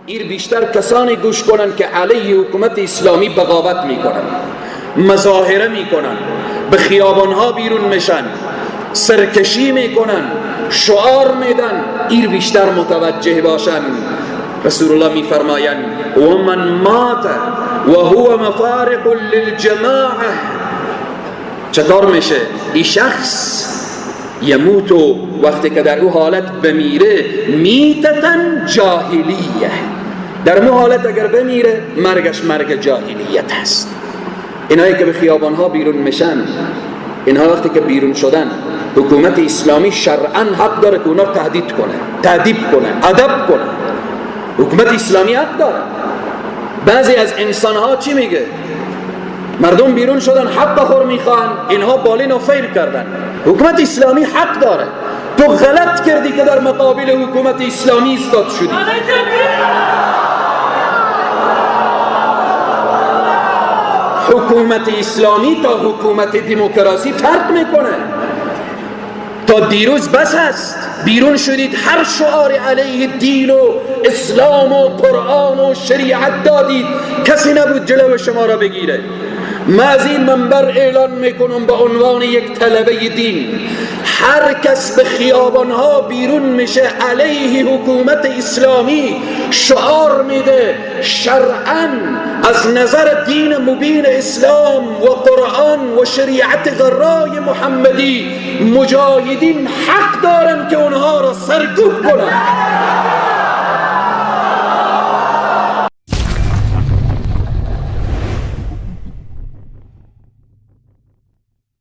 این بیشتر کسانی گوش کنن که علیه حکومت اسلامی بغاوت میکنن، مظاهره میکنن، به خیابانها بیرون میشن، سرکشی میکنن، شعار میدن. این بیشتر متوجه باشن. رسول الله میفرمایند و من مات و هو مفارق للجماعه، چطور میشه؟ این شخص یموتو، وقتی که در او حالت بمیره، میتتن جاهلیه، در اون حالت اگر بمیره مرگش مرگ جاهلیت هست. اینایی که به خیابانها بیرون میشن، اینها وقتی که بیرون شدن، حکومت اسلامی شرعاً حق داره که اونا تهدید کنه، تأدیب کنه، ادب کنه. حکومت اسلامی حق داره. بعضی از انسانها چی میگه؟ مردم بیرون شدن حق خور میخوان، اینها بالین و فیر کردن. حکومت اسلامی حق داره. تو غلط کردی که در مقابل حکومت اسلامی ایستاد شدی. حکومت اسلامی تا حکومت دموکراسی فرق میکنه. تا دیروز بس هست بیرون شدید، هر شعار علیه دین و اسلام و قرآن و شریعت دادید، کسی نبود جلو شما را بگیره. من از این منبر اعلان میکنم به عنوان یک طلبه دین، هر کس به خیابانها بیرون میشه علیه حکومت اسلامی شعار میده، شرعاً از نظر دین مبین اسلام و قرآن و شریعت غرای محمدی، مجاهدین حق دارن که اونها را سرکوب کنن.